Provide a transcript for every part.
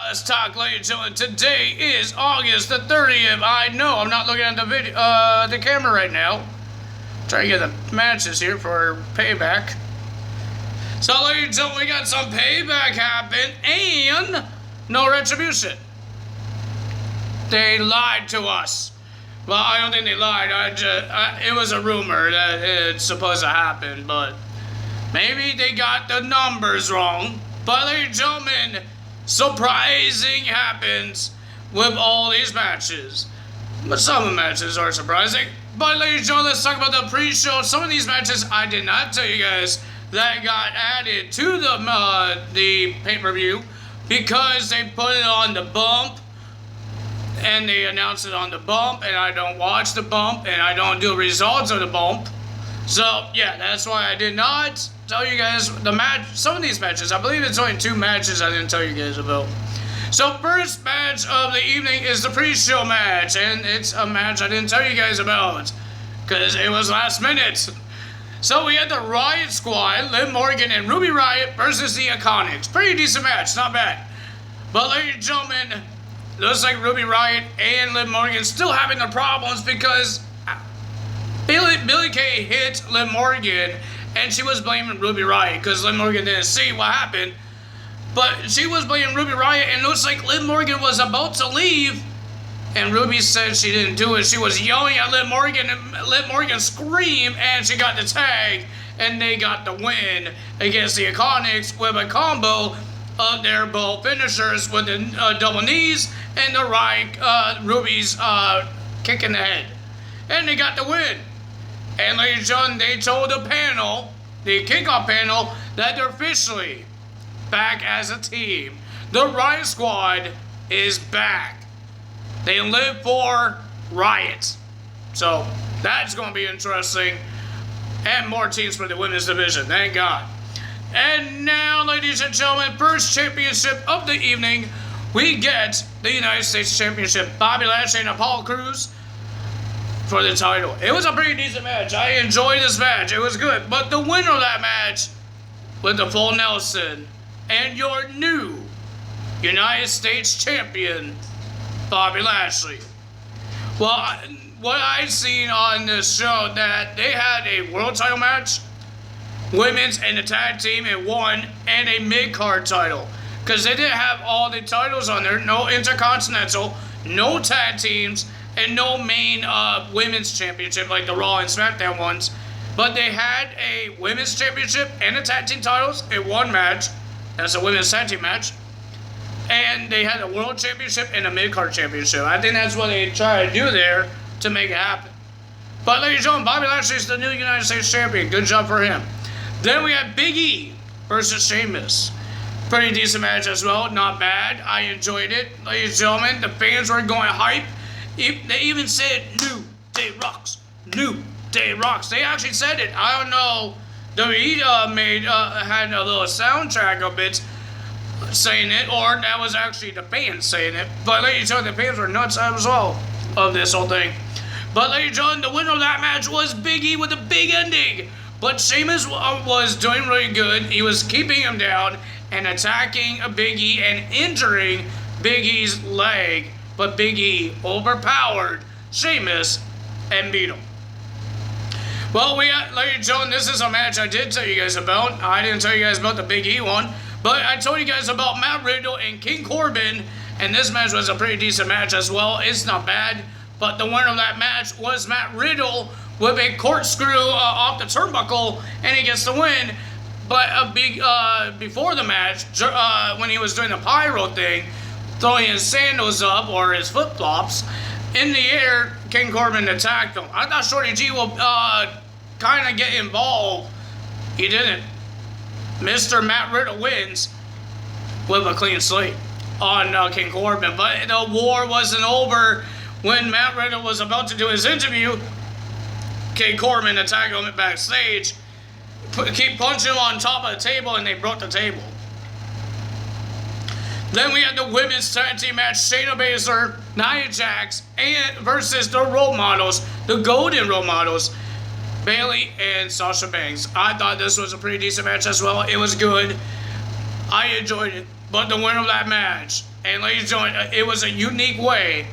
Let's talk, ladies and gentlemen. Today is August the 30th. I know I'm not looking at the camera right now. Trying to get the matches here for Payback. So, ladies and gentlemen, we got some Payback happen and no retribution. They lied to us. Well, I don't think they lied. It was a rumor that it's supposed to happen, but maybe they got the numbers wrong. But, ladies and gentlemen, surprising happens with all these matches. But some of the matches are surprising. But, ladies and gentlemen, let's talk about the pre-show. Some of these matches I did not tell you guys that got added to the pay-per-view because they put it on the bump. And they announced it on the bump, and I don't watch the bump, and I don't do results of the bump. So, yeah, that's why I did not tell you guys the match. Some of these matches, I believe it's only 2 matches I didn't tell you guys about. So, first match of the evening is the pre-show match, and it's a match I didn't tell you guys about because it was last minute. So, we had the Riot Squad, Liv Morgan and Ruby Riott versus the Iconics. Pretty decent match, not bad. But, ladies and gentlemen, looks like Ruby Riott and Liv Morgan still having their problems because Billie Kay hit Liv Morgan and she was blaming Ruby Riott because Liv Morgan didn't see what happened. But she was blaming Ruby Riott, and it looks like Liv Morgan was about to leave and Ruby said she didn't do it. She was yelling at Liv Morgan and Liv Morgan screamed and she got the tag and they got the win against the Iconics with a combo of their both finishers with the double knees and the Ruby's kick in the head. And they got the win. And ladies and gentlemen, they told the panel, the kickoff panel, that they're officially back as a team. The Riot Squad is back. They live for Riot. So that's going to be interesting. And more teams for the women's division, thank God. And now, ladies and gentlemen, first championship of the evening, we get the United States Championship. Bobby Lashley and Apollo Crews for the title. It was a pretty decent match. I enjoyed this match. It was good. But the winner of that match was the Full Nelson and your new United States Champion, Bobby Lashley. Well, what I've seen on this show, that they had a world title match, women's and the tag team in one, and a mid-card title. Because they didn't have all the titles on there. No Intercontinental, no tag teams, and no main women's championship like the Raw and SmackDown ones. But they had a women's championship and the tag team titles in one match. That's a women's tag team match. And they had a world championship and a mid-card championship. I think that's what they tried to do there to make it happen. But ladies and gentlemen, Bobby Lashley is the new United States Champion. Good job for him. Then we had Big E versus Sheamus. Pretty decent match as well. Not bad. I enjoyed it. Ladies and gentlemen, the fans were going hype. They even said, New Day Rocks. New Day Rocks. They actually said it. I don't know. WWE had a little soundtrack of it saying it, or that was actually the fans saying it. But ladies and gentlemen, the fans were nuts as well of this whole thing. But ladies and gentlemen, the winner of that match was Big E with a big ending. But Sheamus was doing really good. He was keeping him down and attacking Big E and injuring Big E's leg. But Big E overpowered Sheamus and beat him. Well, ladies and gentlemen, this is a match I did tell you guys about. I didn't tell you guys about the Big E one. But I told you guys about Matt Riddle and King Corbin. And this match was a pretty decent match as well. It's not bad. But the winner of that match was Matt Riddle with a corkscrew off the turnbuckle, and he gets the win. But before the match, when he was doing the pyro thing, throwing his sandals up, or his flip-flops, in the air, King Corbin attacked him. I thought Shorty G will kind of get involved. He didn't. Mr. Matt Riddle wins with a clean slate on King Corbin. But the war wasn't over. When Matt Riddle was about to do his interview, King Corbin attacked him backstage, keep punching him on top of the table, and they broke the table. Then we had the women's tag team match, Shayna Baszler, Nia Jax, versus the role models, the golden role models, Bayley and Sasha Banks. I thought this was a pretty decent match as well. It was good. I enjoyed it. but the winner of that match. And ladies and gentlemen, it was a unique way.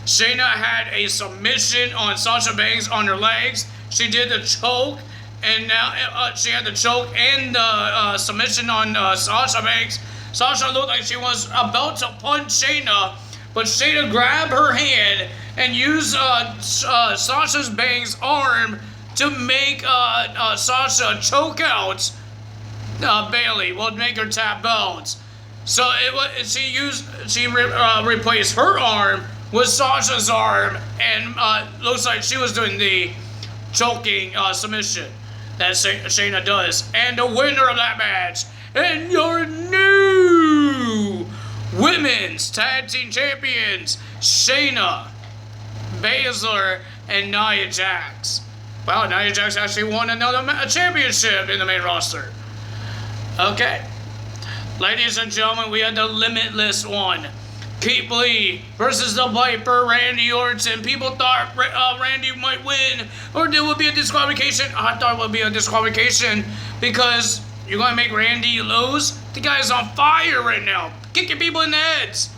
Shayna had a submission on Sasha Banks on her legs. She did the choke, and now she had the choke and the submission on Sasha Banks. Sasha looked like she was about to punch Shayna, but Shayna grabbed her hand and used Sasha Banks' arm to make Sasha choke out Bayley. Will make her tap belts. So she replaced her arm with Sasha's arm, and looks like she was doing the choking submission that Shayna does. And the winner of that match, and your new Women's Tag Team Champions, Shayna Baszler and Nia Jax. Wow, Nia Jax actually won another championship in the main roster. Okay. Ladies and gentlemen, we had the Limitless one. Keith Lee versus the Viper, Randy Orton. People thought Randy might win, or there would be a disqualification. I thought it would be a disqualification because you're going to make Randy lose? The guy's on fire right now, kicking people in the heads.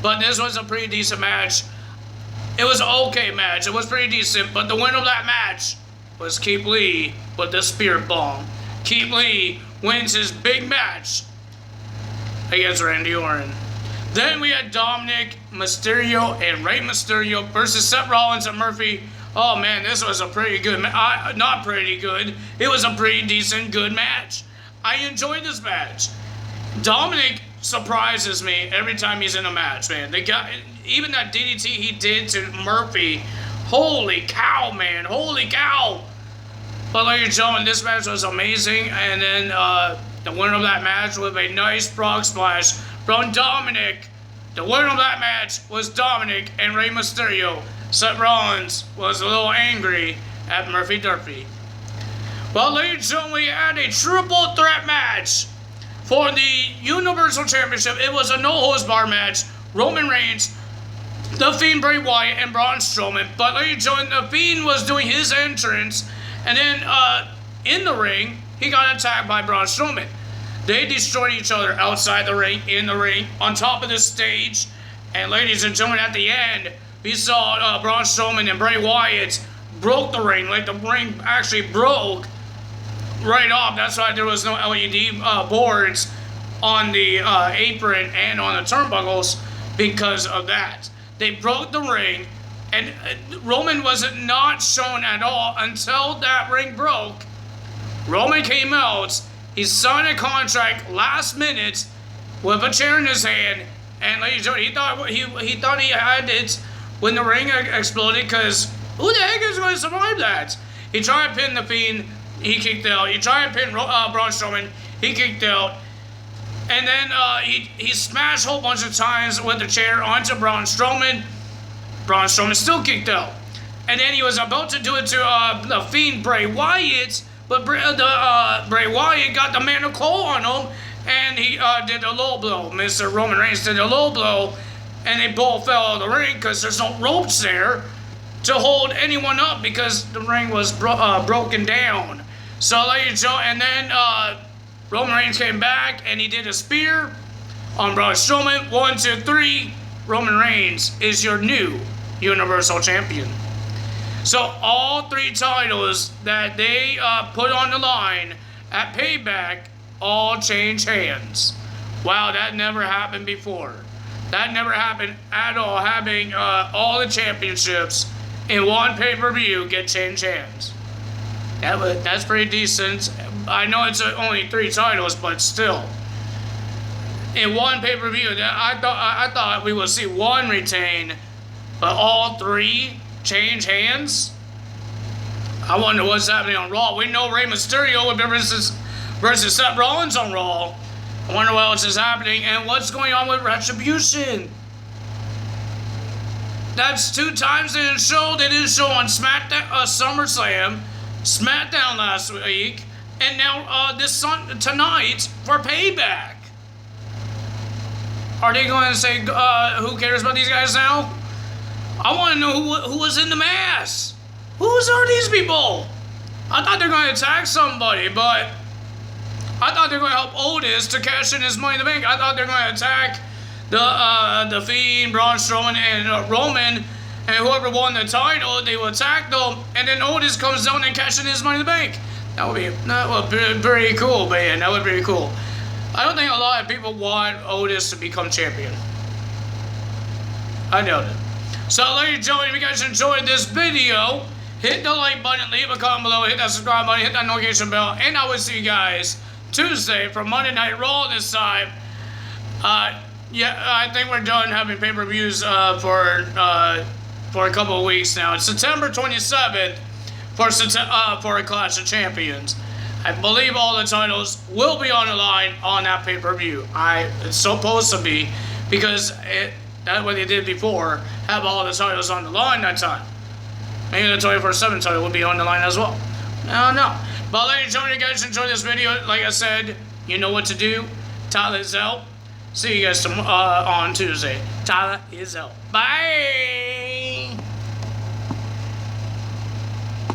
But this was a pretty decent match. It was an okay match. It was pretty decent, but the winner of that match was Keith Lee with the Spirit Bomb. Keith Lee wins his big match against Randy Orton. Then we had Dominic Mysterio and Rey Mysterio versus Seth Rollins and Murphy. Oh man, this was a pretty good match. Not pretty good. It was a pretty decent, good match. I enjoyed this match. Dominic surprises me every time he's in a match, man. Even that DDT he did to Murphy. Holy cow, man. Holy cow. But ladies and gentlemen, this match was amazing. And then the winner of that match with a nice frog splash from Dominic. The winner of that match was Dominic and Rey Mysterio. Seth Rollins was a little angry at Murphy Durfee. Well, ladies and gentlemen, we had a triple threat match for the Universal Championship. It was a no-holds-barred match. Roman Reigns, The Fiend Bray Wyatt, and Braun Strowman. But ladies and gentlemen, The Fiend was doing his entrance, and then in the ring, he got attacked by Braun Strowman. They destroyed each other outside the ring, in the ring, on top of the stage. And ladies and gentlemen, at the end, we saw Braun Strowman and Bray Wyatt broke the ring. Like the ring actually broke right off. That's why there was no LED boards on the apron and on the turnbuckles because of that. They broke the ring, and Roman was not shown at all until that ring broke. Roman came out. He signed a contract last minute with a chair in his hand, and ladies and gentlemen, he thought he had it when the ring exploded, because who the heck is going to survive that? He tried to pin The Fiend, he kicked out. He tried to pin Braun Strowman, he kicked out. And then he smashed a whole bunch of times with the chair onto Braun Strowman. Braun Strowman still kicked out. And then he was about to do it to The Fiend Bray Wyatt, but Bray Wyatt got the man of coal on him, and he did a low blow. Mr. Roman Reigns did a low blow, and they both fell out of the ring because there's no ropes there to hold anyone up because the ring was broken down. So, ladies and gentlemen, and then Roman Reigns came back, and he did a spear on Braun Strowman. 1, 2, 3. Roman Reigns is your new Universal Champion. So all three titles that they put on the line at Payback all change hands. Wow, that never happened before. That never happened at all, having all the championships in one pay-per-view get changed hands. That's pretty decent. I know it's only 3 titles, but still. In one pay-per-view, I thought we would see one retain, but all 3 change hands? I wonder what's happening on Raw. We know Rey Mysterio will be versus Seth Rollins on Raw. I wonder what else is happening and what's going on with Retribution. That's 2 times they didn't show. They didn't show on SmackDown, SummerSlam, SmackDown last week, and now tonight for Payback. Are they going to say, who cares about these guys now? I want to know who was in the mask. Who are these people? I thought they were going to attack somebody, but I thought they were going to help Otis to cash in his Money in the Bank. I thought they were going to attack the Fiend, Braun Strowman, and Roman, and whoever won the title, they would attack them, and then Otis comes down and cashes in his Money in the Bank. That would be pretty cool, man. That would be pretty cool. I don't think a lot of people want Otis to become champion. I know that. So, ladies and gentlemen, if you guys enjoyed this video, hit the like button, leave a comment below, hit that subscribe button, hit that notification bell, and I will see you guys Tuesday for Monday Night Raw this time. Yeah, I think we're done having pay-per-views for a couple of weeks now. It's September 27th for a Clash of Champions. I believe all the titles will be on the line on that pay-per-view. It's supposed to be, because that's what they did before, have all the titles on the line that time. Maybe the 24/7 title will be on the line as well. I don't know. But ladies and gentlemen, if you guys enjoyed this video, like I said, you know what to do. Tyler is out. See you guys on Tuesday. Tyler is out. Bye!